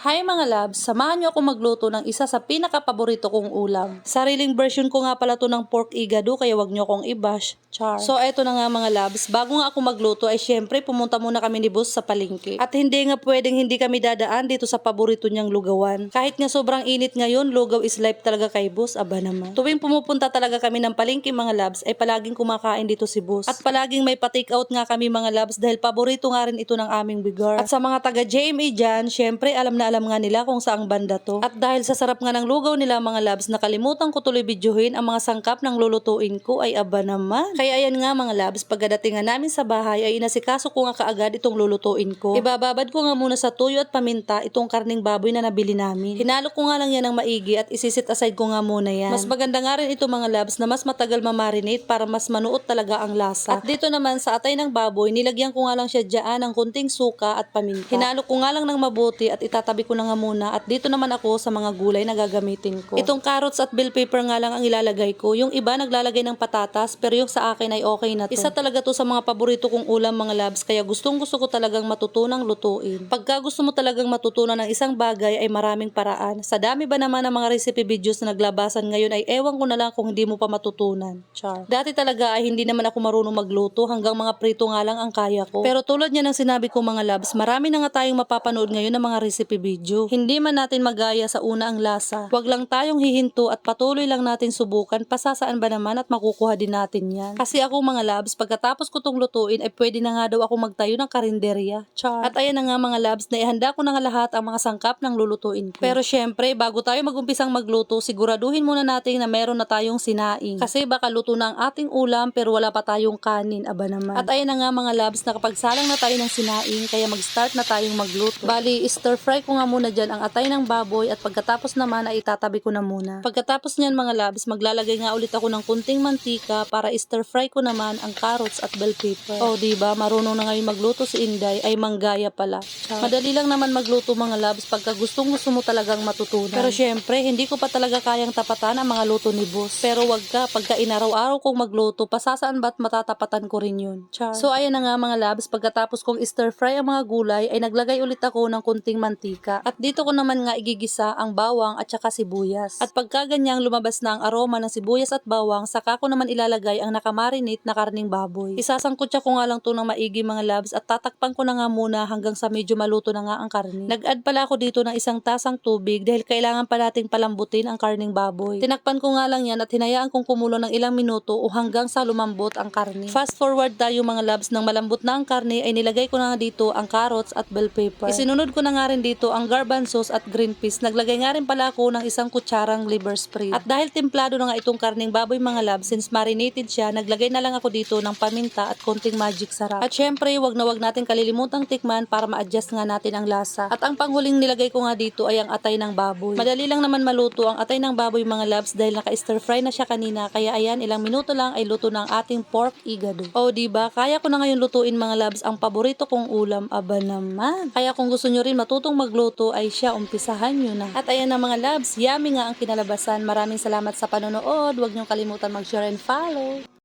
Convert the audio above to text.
Hi mga labs, samahan niyo ako magluto ng isa sa pinaka-paborito kong ulam. Sariling version ko nga pala to ng pork igado kaya wag niyo akong i-bash. Char. So eto na nga mga labs, bago nga ako magluto ay syempre pumunta muna kami ni boss sa palengke. At hindi nga pwedeng hindi kami dadaan dito sa paborito niyang lugawan. Kahit nga sobrang init ngayon, lugaw is life talaga kay boss, aba naman. Tuwing pumupunta talaga kami ng palengke mga labs ay palaging kumakain dito si boss. At palaging may pa-take out nga kami mga labs dahil paborito nga rin ito ng aming bigar. At sa mga taga JMA dyan, syempre alam na alam nga nila kung saang banda to. At dahil sa sarap nga ng lugaw nila mga labs, nakalimutan ko tuloy videohin ang mga sangkap ng lulutuin ko ay aba naman. Kaya ayan nga mga labs, pagdating nga namin sa bahay ay inasikaso ko nga kaagad itong lulutuin ko. Ibababad ko nga muna sa tuyo at paminta itong karning baboy na nabili namin. Hinalo ko nga lang yan ng maigi at isisit aside ko nga muna yan. Mas maganda nga rin ito mga labs na mas matagal mamarinate para mas manuot talaga ang lasa. At dito naman sa atay ng baboy, nilagyan ko nga lang siya dyan ng kunting suka at paminta. Hinalo ko nga lang ng mabuti at itatabi ko na nga muna at dito naman ako sa mga gulay na gagamitin ko. Itong carrots at bell pepper nga lang ang ilalagay ko. Yung iba naglalagay ng patatas pero yung sa akin ay okay na to. Isa talaga to sa mga paborito kong ulam mga labs kaya gustong gusto ko talagang matutunang lutuin. Pagka gusto mo talagang matutunan ng isang bagay ay maraming paraan. Sa dami ba naman ng mga recipe videos na naglabasan ngayon ay ewan ko na lang kung hindi mo pa matutunan. Char. Dati talaga ay hindi naman ako marunong magluto hanggang mga prito nga lang ang kaya ko. Pero tulad niya ng sinabi ko mga labs, marami na nga tayong mapapanood ngayon ng mga recipe video. Hindi man natin magaya sa una ang lasa. Huwag lang tayong hihinto at patuloy lang natin subukan pasasaan ba naman at makukuha din natin yan. Kasi ako mga labs, pagkatapos ko tong lutuin ay pwede na nga daw ako magtayo ng karinderya. Char. At ayan na nga mga labs, naihanda ko na nga lahat ang mga sangkap ng lulutuin ko. Pero syempre, bago tayo magumpisang magluto, siguraduhin muna natin na meron na tayong sinaing. Kasi baka luto na ang ating ulam pero wala pa tayong kanin, aba naman. At ayan na nga mga labs, nakapagsalang na tayo ng sinaing kaya mag-start na tayong magluto. Bali, stir fry ko nga muna dyan ang atay ng baboy at pagkatapos naman ay itatabi ko na muna. Pagkatapos niyan mga labs, maglalagay nga ulit ako ng kunting mantika para stir fry ko naman ang carrots at bell pepper. Oh, diba? Marunong na ngayon magluto si Inday ay manggaya pala. Madali lang naman magluto mga labs pagka gustong gusto mo talagang matutunan. Pero syempre, hindi ko pa talaga kayang tapatan ang mga luto ni boss. Pero wag ka, pagka inaraw-araw kong magluto, pasasaan ba't matatapatan ko rin yun. Char. So ayan na nga mga labs, pagkatapos kong stir fry ang mga gulay ay naglagay ulit ako ng kunting mantika. At dito ko naman nga igigisa ang bawang at saka sibuyas. At pagka ganyang lumabas na ang aroma ng sibuyas at bawang, saka ko naman ilalagay ang nakamarinate na karning baboy. Isasangkutsa ko nga lang to ng maigi mga labs at tatakpan ko na nga muna hanggang sa medyo maluto na nga ang karne. Nag-add pala ako dito ng isang tasang tubig dahil kailangan pa nating palambutin ang karning baboy. Tinakpan ko nga lang yan at hinayaan kong kumulo ng ilang minuto o hanggang sa lumambot ang karne. Fast forward tayo mga labs, nang malambot na ang karne ay nilagay ko na nga dito ang carrots at bell pepper. Isinunod ko na nga rin dito ang garbanzos at green peas. Naglagay nga rin pala ako ng isang kutsarang liver spread. At dahil templado na nga itong karning baboy mga labs, since marinated siya, naglagay na lang ako dito ng paminta at konting magic sarap. At syempre, wag na wag natin kalilimutang tikman para ma-adjust nga natin ang lasa. At ang panghuling nilagay ko nga dito ay ang atay ng baboy. Madali lang naman maluto ang atay ng baboy mga labs dahil naka-stir fry na siya kanina. Kaya ayan, ilang minuto lang ay luto na ang ating pork igado. O diba, kaya ko na ngayon lutuin mga labs ang paborito kong ulam, aba naman. Kaya kung gusto nyo rin matutong magluto ay siya, umpisahan nyo na. At ayan na mga labs, yummy nga ang kinalabasan. Maraming salamat sa panonood. Huwag nyo kalimutan mag-share and follow.